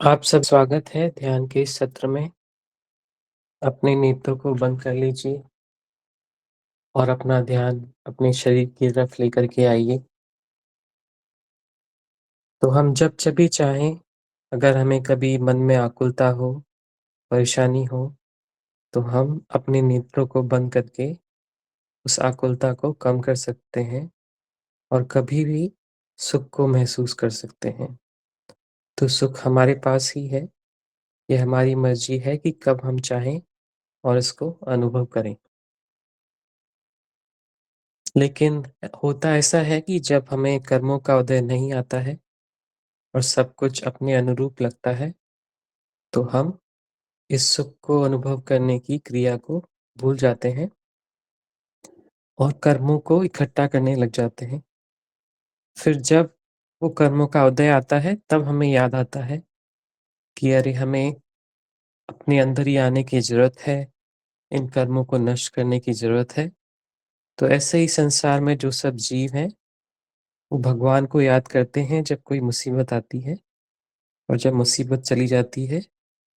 आप सब स्वागत है ध्यान के इस सत्र में। अपने नेत्रों को बंद कर लीजिए और अपना ध्यान अपने शरीर की तरफ लेकर के आइए। तो हम जब भी चाहें, अगर हमें कभी मन में आकुलता हो, परेशानी हो, तो हम अपने नेत्रों को बंद करके उस आकुलता को कम कर सकते हैं और कभी भी सुख को महसूस कर सकते हैं। तो सुख हमारे पास ही है, ये हमारी मर्ज़ी है कि कब हम चाहें और इसको अनुभव करें। लेकिन होता ऐसा है कि जब हमें कर्मों का उदय नहीं आता है और सब कुछ अपने अनुरूप लगता है, तो हम इस सुख को अनुभव करने की क्रिया को भूल जाते हैं और कर्मों को इकट्ठा करने लग जाते हैं। फिर जब वो कर्मों का उदय आता है, तब हमें याद आता है कि अरे! हमें अपने अंदर ही आने की ज़रूरत है, इन कर्मों को नष्ट करने की ज़रूरत है। तो ऐसे ही संसार में जो सब जीव हैं, वो भगवान को याद करते हैं जब कोई मुसीबत आती है। और जब मुसीबत चली जाती है,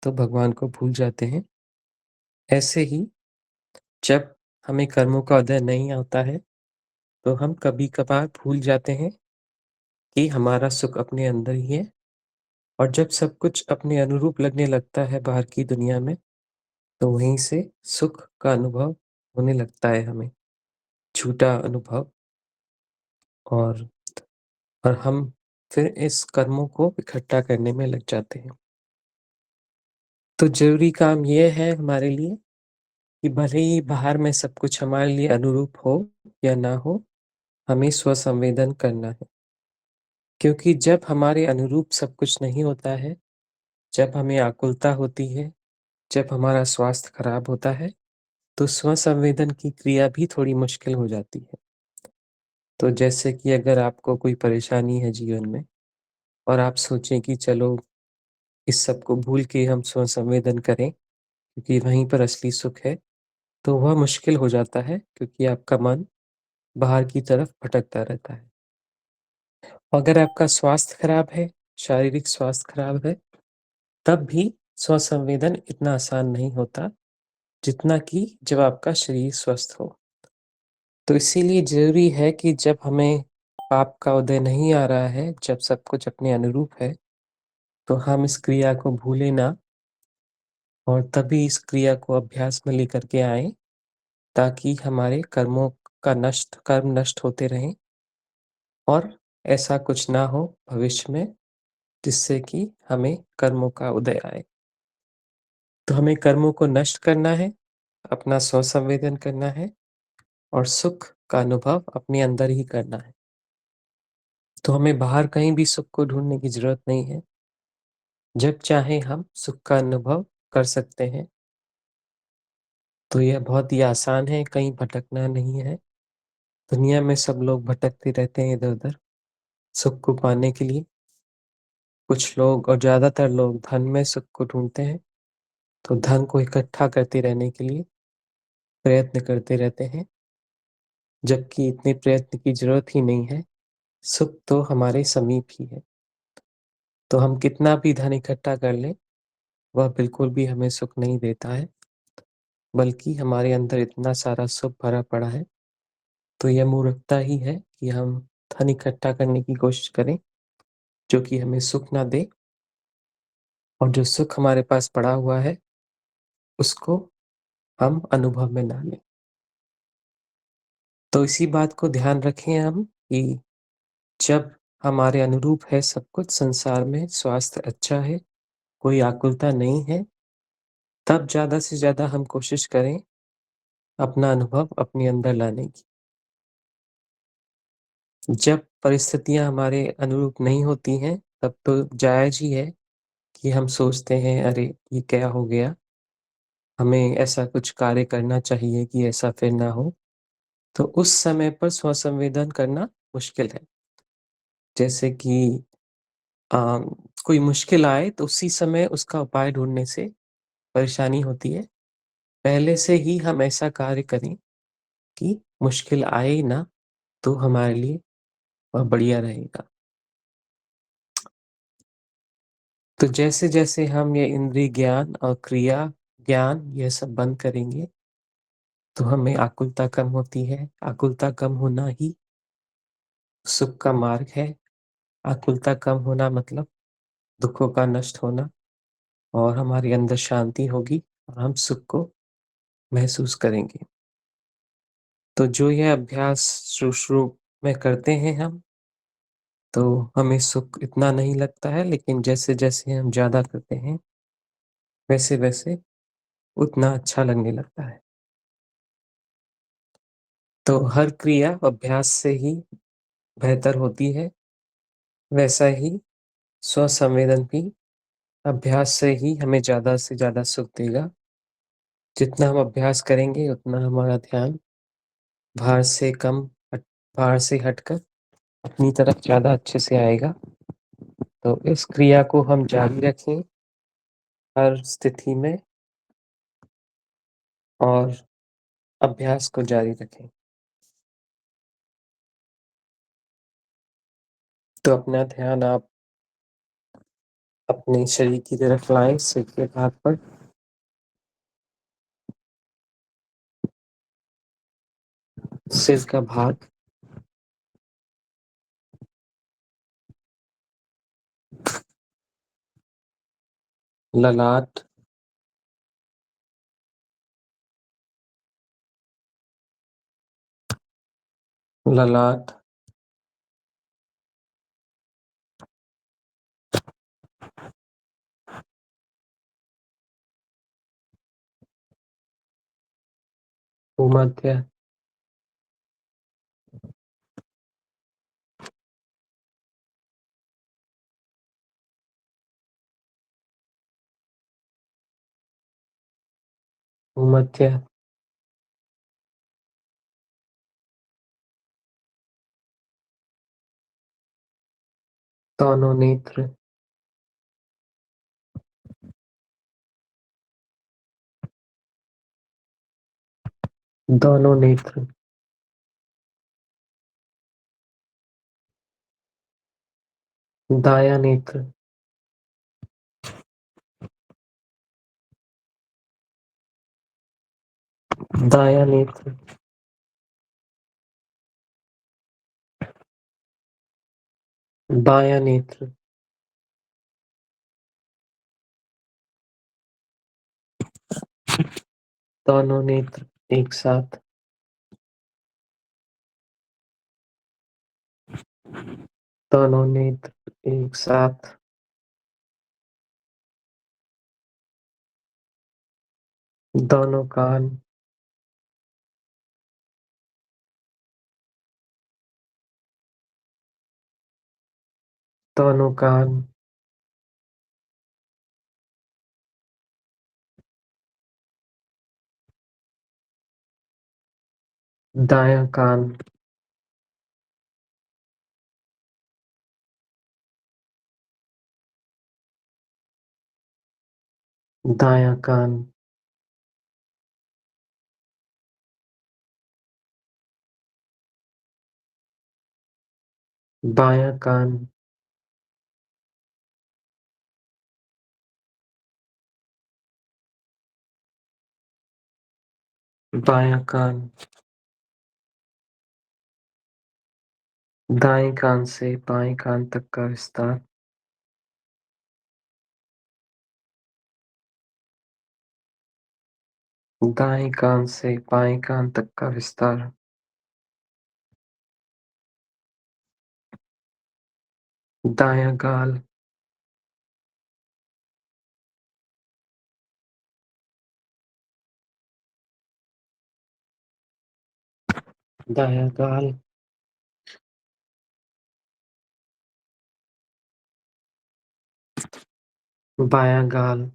तो भगवान को भूल जाते हैं। ऐसे ही जब हमें कर्मों का उदय नहीं होता है, तो हम कभी-कभार भूल जाते हैं कि हमारा सुख अपने अंदर ही है और जब सब कुछ अपने अनुरूप लगने लगता है बाहर की दुनिया में, तो वहीं से सुख का अनुभव होने लगता है हमें, झूठा अनुभव। और हम फिर इस कर्मों को इकट्ठा करने में लग जाते हैं। तो ज़रूरी काम ये है हमारे लिए कि भले ही बाहर में सब कुछ हमारे लिए अनुरूप हो या ना हो, हमें स्वसंवेदन करना है। क्योंकि जब हमारे अनुरूप सब कुछ नहीं होता है, जब हमें आकुलता होती है, जब हमारा स्वास्थ्य खराब होता है, तो स्वसंवेदन की क्रिया भी थोड़ी मुश्किल हो जाती है। तो जैसे कि अगर आपको कोई परेशानी है जीवन में और आप सोचें कि चलो इस सब को भूल के हम स्वसंवेदन करें, क्योंकि वहीं पर असली सुख है, तो वह मुश्किल हो जाता है क्योंकि आपका मन बाहर की तरफ भटकता रहता है। अगर आपका स्वास्थ्य खराब है, शारीरिक स्वास्थ्य खराब है, तब भी स्वसंवेदन इतना आसान नहीं होता, जितना कि जब आपका शरीर स्वस्थ हो। तो इसीलिए ज़रूरी है कि जब हमें पाप का उदय नहीं आ रहा है, जब सब कुछ अपने अनुरूप है, तो हम इस क्रिया को भूलें ना और तभी इस क्रिया को अभ्यास में लेकर के आएँ, ताकि हमारे कर्म नष्ट होते रहें और ऐसा कुछ ना हो भविष्य में, जिससे कि हमें कर्मों का उदय आए। तो हमें कर्मों को नष्ट करना है, अपना स्वसंवेदन करना है और सुख का अनुभव अपने अंदर ही करना है। तो हमें बाहर कहीं भी सुख को ढूँढने की ज़रूरत नहीं है। जब चाहें हम सुख का अनुभव कर सकते हैं। तो यह बहुत ही आसान है, कहीं भटकना नहीं है। दुनिया में सब लोग भटकते रहते हैं इधर-उधर सुख को पाने के लिए। कुछ लोग और ज़्यादातर लोग धन में सुख को ढूँढते हैं, तो धन को इकट्ठा करते रहने के लिए प्रयत्न करते रहते हैं। जबकि इतने प्रयत्न की ज़रूरत ही नहीं है, सुख तो हमारे समीप ही है। तो हम कितना भी धन इकट्ठा कर लें, वह बिल्कुल भी हमें सुख नहीं देता है, बल्कि हमारे अंदर इतना सारा सुख भरा पड़ा है, तो यह मूर्खता ही है कि हम धन इकट्ठा करने की कोशिश करें, जो कि हमें सुख ना दे और जो सुख हमारे पास पड़ा हुआ है, उसको हम अनुभव में ना लें। तो इसी बात को ध्यान रखें हम कि जब हमारे अनुरूप है सब कुछ संसार में, स्वास्थ्य अच्छा है, कोई आकुलता नहीं है, तब ज़्यादा से ज़्यादा हम कोशिश करें अपना अनुभव अपने अंदर लाने की। जब परिस्थितियाँ हमारे अनुरूप नहीं होती हैं, तब तो जायज़ ही है कि हम सोचते हैं, "अरे! ये क्या हो गया? हमें ऐसा कुछ कार्य करना चाहिए कि ऐसा फिर ना हो।" तो उस समय पर स्वसंवेदन करना मुश्किल है। जैसे कि अ, कोई मुश्किल आए, तो उसी समय उसका उपाय ढूँढने से परेशानी होती है। पहले से ही हम ऐसा कार्य करें कि मुश्किल आए ही ना, तो हमारे लिए वह बढ़िया रहेगा। तो जैसे-जैसे हम ये इंद्रिय ज्ञान और क्रिया ज्ञान ये सब बंद करेंगे, तो हमें आकुलता कम होती है। आकुलता कम होना ही सुख का मार्ग है। आकुलता कम होना मतलब दुःखों का नष्ट होना और हमारे अंदर शांति होगी और हम सुख को महसूस करेंगे। तो जो ये अभ्यास शुरू-शुरू में करते हैं हम, तो हमें सुख इतना नहीं लगता है, लेकिन जैसे-जैसे हम ज़्यादा करते हैं, वैसे-वैसे उतना अच्छा लगने लगता है। तो हर क्रिया अभ्यास से ही बेहतर होती है, वैसा ही स्व-संवेदन भी अभ्यास से ही हमें ज़्यादा से ज़्यादा सुख देगा। जितना हम अभ्यास करेंगे, उतना हमारा ध्यान बाहर से कम हट बाहर से हटकर अपनी तरफ ज़्यादा अच्छे से आएगा। तो इस क्रिया को हम जारी रखें हर स्थिति में और अभ्यास को जारी रखें। तो अपना ध्यान आप अपने शरीर की तरफ लाएँ, सिर के भाग पर। सिर का भाग, ललाट, ललाट, भूमध्य, भूमध्य, दोनों नेत्र, दोनों नेत्र, दायाँ नेत्र, दायाँ नेत्र, बायाँ नेत्र, दोनों नेत्र एक साथ, दोनों नेत्र एक साथ, दोनों कान, दोनों कान, दायाँ कान, दायाँ कान, बायाँ कान, बायाँ कान, दाएँ कान से बाएँ कान तक का विस्तार, दाएँ कान से बाएँ कान तक का विस्तार, दायाँ गाल, दायाँ गाल, बायाँ गाल,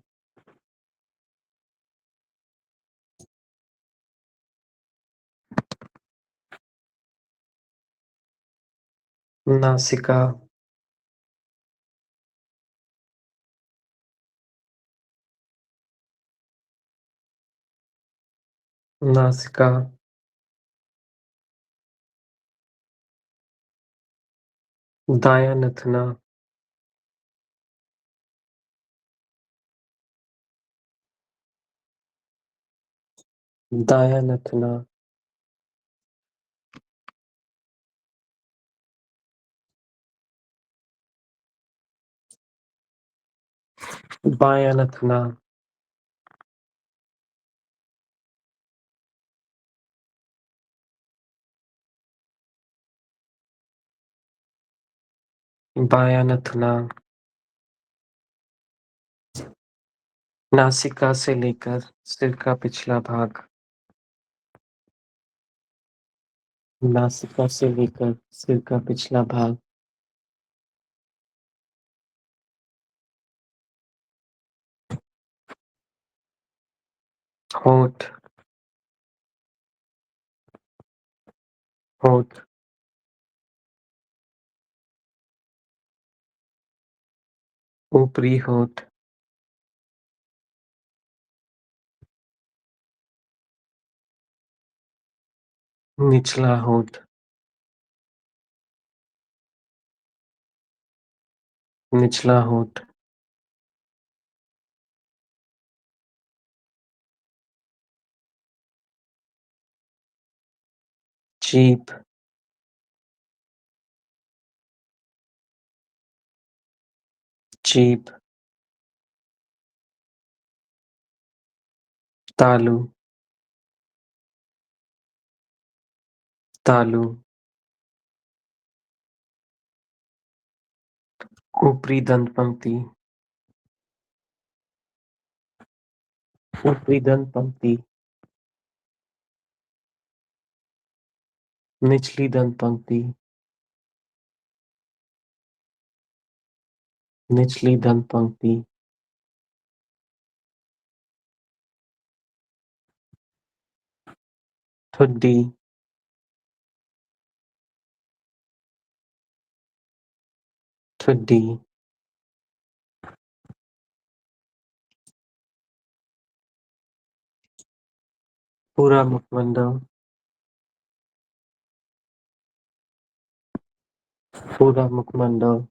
नासिका, नासिका, दायाँ नथुना, दायाँ नथुना, बायाँ नथुना, बायाँ नथुना, नासिका से लेकर सिर का पिछला भाग, नासिका से लेकर सिर का पिछला भाग, होंठ, होंठ, ऊपरी होंठ, निचला होंठ, निचला होंठ, जीभ, जीभ, तालू, तालू, ऊपरी दंत पंक्ति, ऊपरी दंत पंक्ति, निचली दंत पंक्ति, निचली दंत पंक्ति, ठुड्डी, ठुड्डी, पूरा मुखमंडल, पूरा मुखमंडल,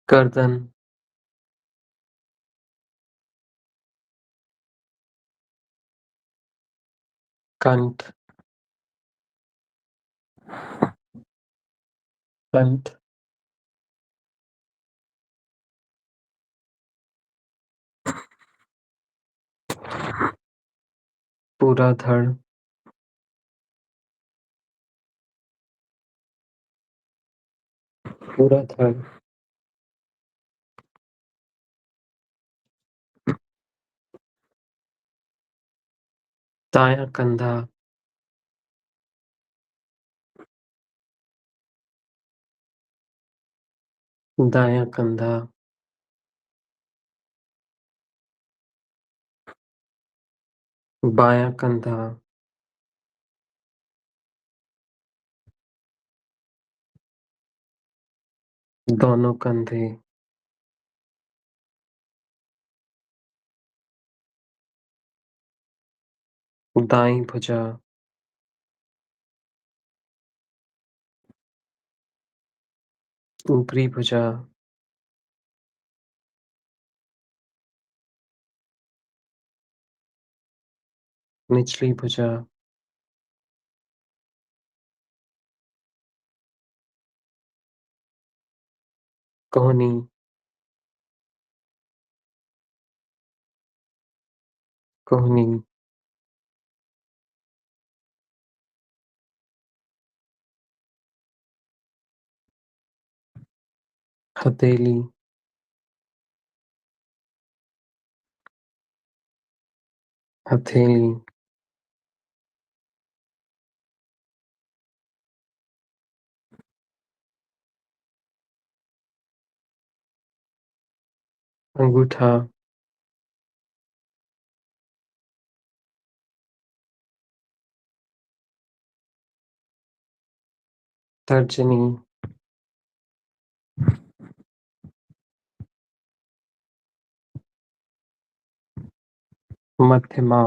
गर्दन, कंठ, कंठ, पूरा धड़, पूरा धड़, दायां कंधा, दायां कंधा, बायां कंधा, दोनों कंधे, दाईं भुजा, ऊपरी भुजा, निचली भुजा, कोहनी, कोहनी, हथेली, हथेली, अंगूठा, तर्जनी, मध्यमा,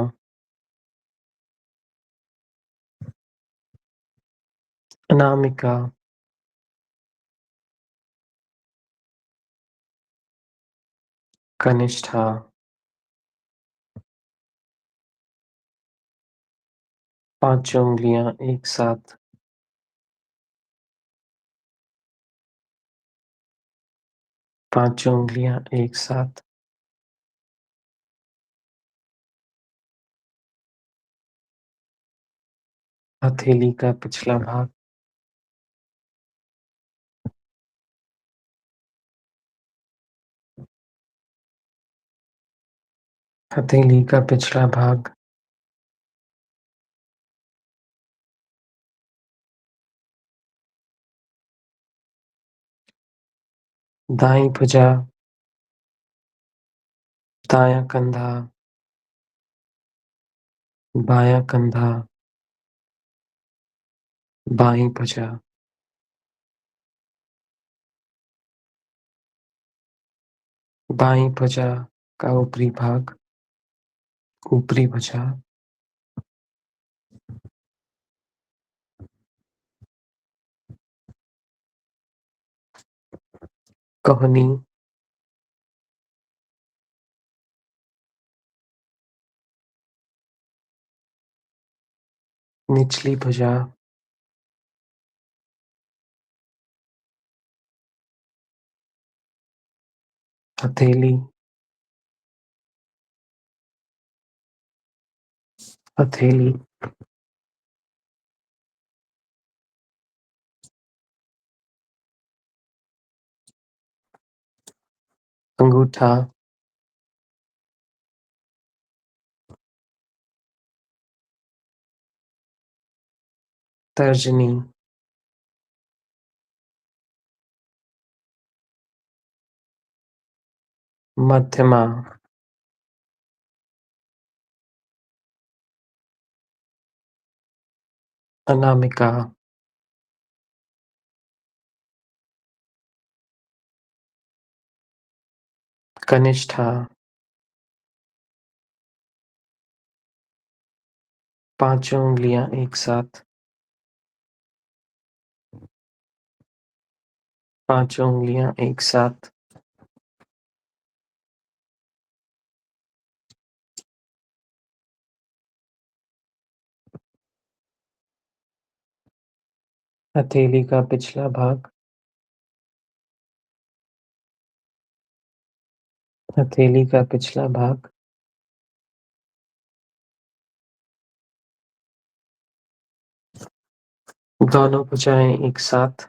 अनामिका, कनिष्ठा, 5 उँगलियां एक साथ, 5 उँगलियां एक साथ, हथेली का पिछला भाग, हथेली का पिछला भाग, दाईं भुजा, दायां कंधा, बायां कंधा, बाईं भुजा, बाईं भुजा का ऊपरी भाग, ऊपरी भुजा, कोहनी, निचली भुजा, हथेली, हथेली, अंगूठा, तर्जनी, मध्यमा, अनामिका, कनिष्ठा, 5 उँगलियां एक साथ, 5 उँगलियां एक साथ, हथेली का पिछला भाग, हथेली का पिछला भाग, दोनों भुजाएं एक साथ,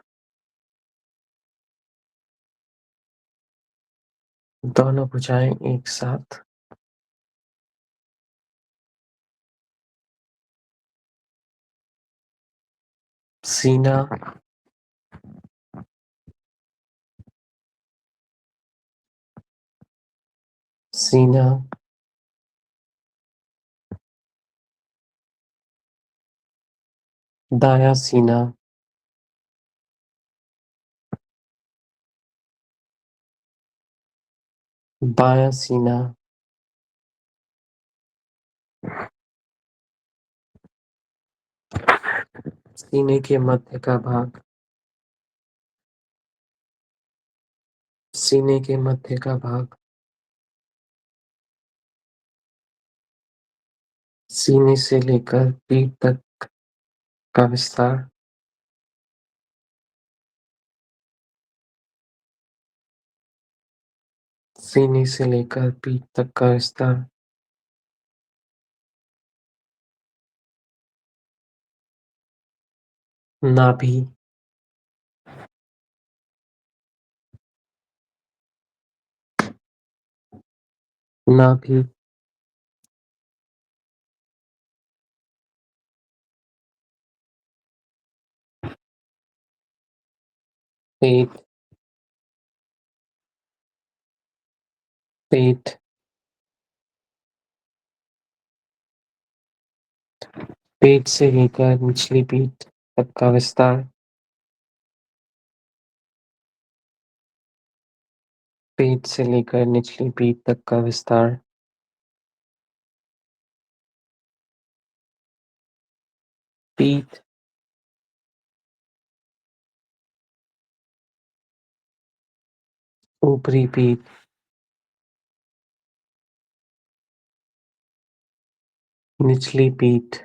दोनों भुजाएं एक साथ, सीना, सीना, दायां सीना, बायां सीना, सीने के मध्य का भाग, सीने के मध्य का भाग, सीने से लेकर पीठ तक का विस्तार, सीने से लेकर पीठ तक का विस्तार, नाभि, नाभि, पेट, पेट, पेट से लेकर निचली पीठ तक का विस्तार, पेट से लेकर निचली पीठ तक का विस्तार, पीठ, ऊपरी पीठ, निचली पीठ,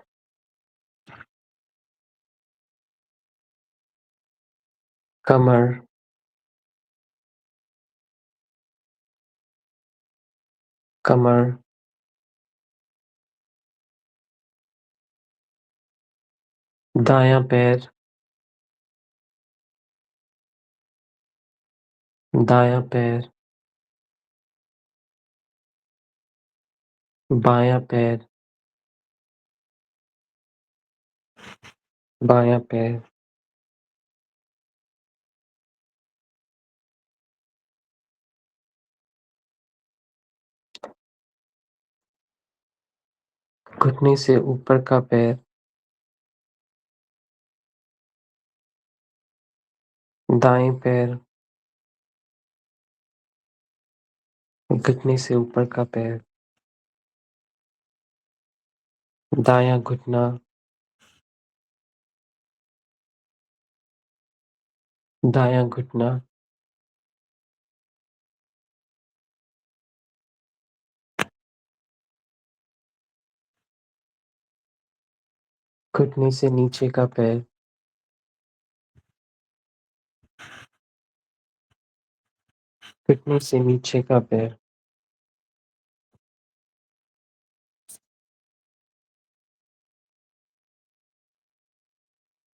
कमर, कमर, दायाँ पैर, दायाँ पैर, बायाँ पैर, बायाँ पैर, घुटने से ऊपर का पैर, दाएँ पैर, घुटने से ऊपर का पैर, दायाँ घुटना, दायाँ घुटना, घुटने से नीचे का पैर, घुटने से नीचे का पैर,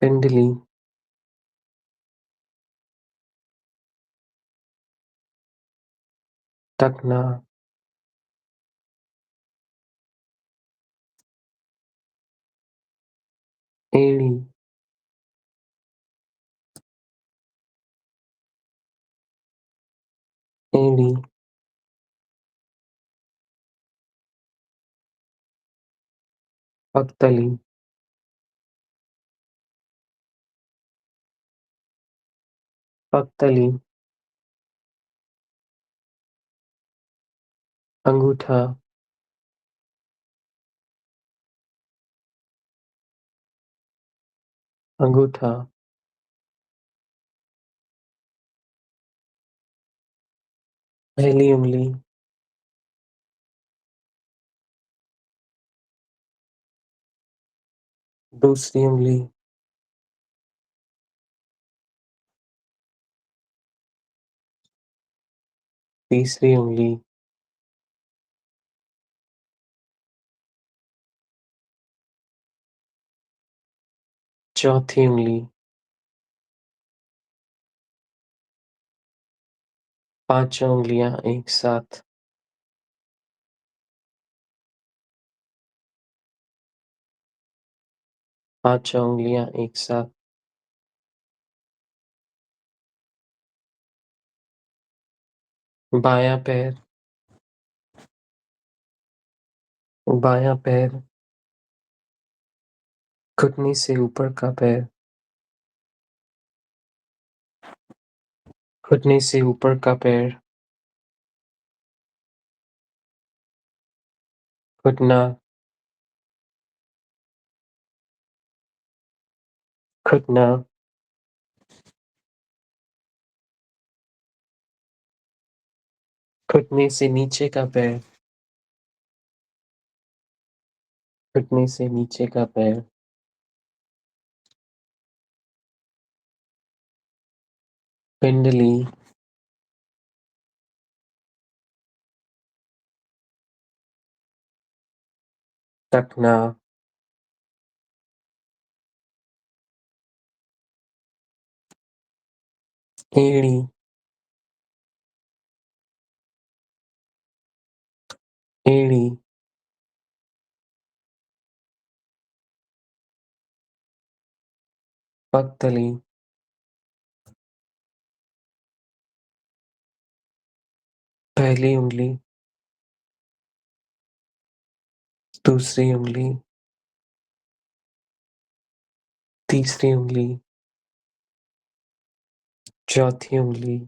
पिंडली, टखना, एड़ी, एड़ी, पगतली, पगतली, अंगूठा, अंगूठा, पहली उँगली, दूसरी उँगली, तीसरी उँगली, चौथी उँगली, पाँचों उँगलियाँ एक साथ, पाँचों उँगलियाँ एक साथ, बायाँ पैर, बायाँ पैर, घुटने से ऊपर का पैर, घुटने से ऊपर का पैर, घुटना, घुटना, घुटने से नीचे का पैर, घुटने से नीचे का पैर, पिंडली, टखना, एड़ी, एड़ी, पगतली, पहली उँगली, दूसरी उँगली, तीसरी उँगली, चौथी उँगली,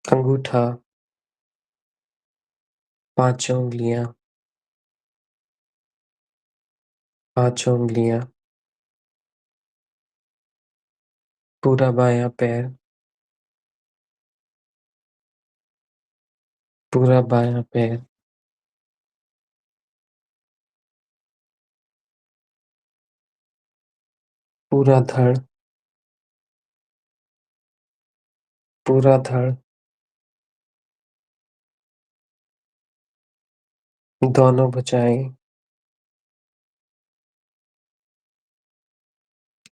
अंगूठा, पाँचों उँगलियाँ, पाँचों उँगलियाँ, पूरा बायाँ पैर, पूरा बायाँ पैर, पूरा धड़, पूरा धड़, दोनों भुजाएँ,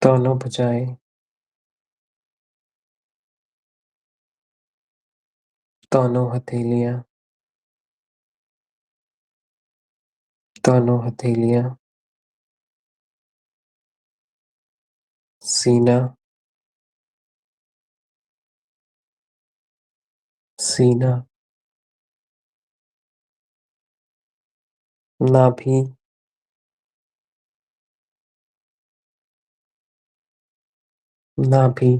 दोनों भुजाएँ, दोनों हथेलियाँ, दोनों हथेलियाँ, सीना, सीना, नाभि, नाभि,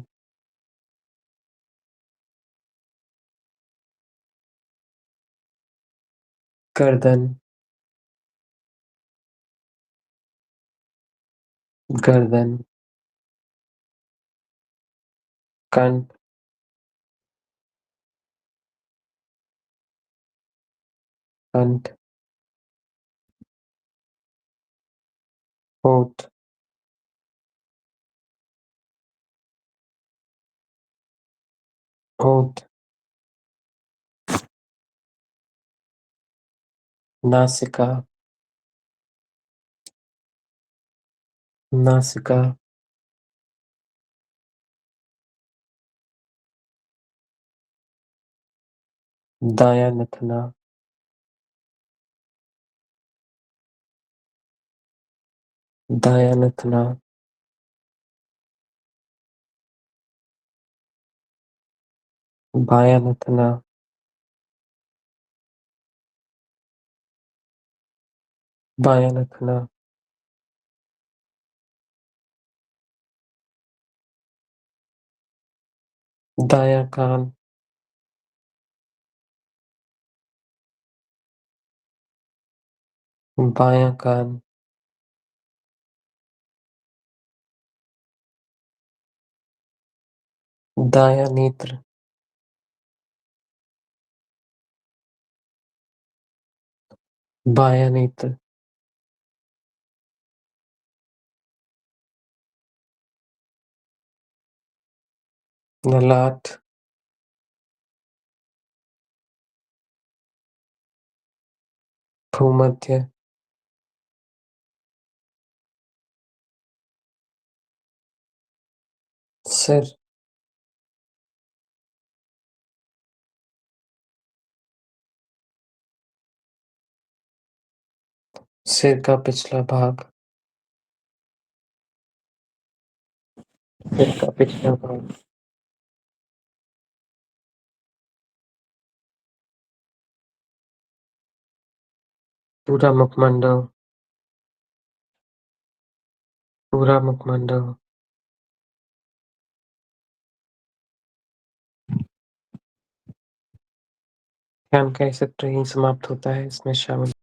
गर्दन, गर्दन, कंठ, कंठ, होंठ, होंठ, नासिका, नासिका, दायाँ नथुना, दायाँ नथुना, बायाँ नथुना, बायाँ नथुना, दायाँ कान, बायाँ कान, दायाँ नेत्र, बायाँ नेत्र, ललाट, भूमध्य, सिर, सिर का पिछला भाग, सिर का पिछला भाग, पूरा मुखमंडल, पूरा मुखमंडल, ध्यान का ये सत्र यहीं समाप्त होता है। इसमें शामिल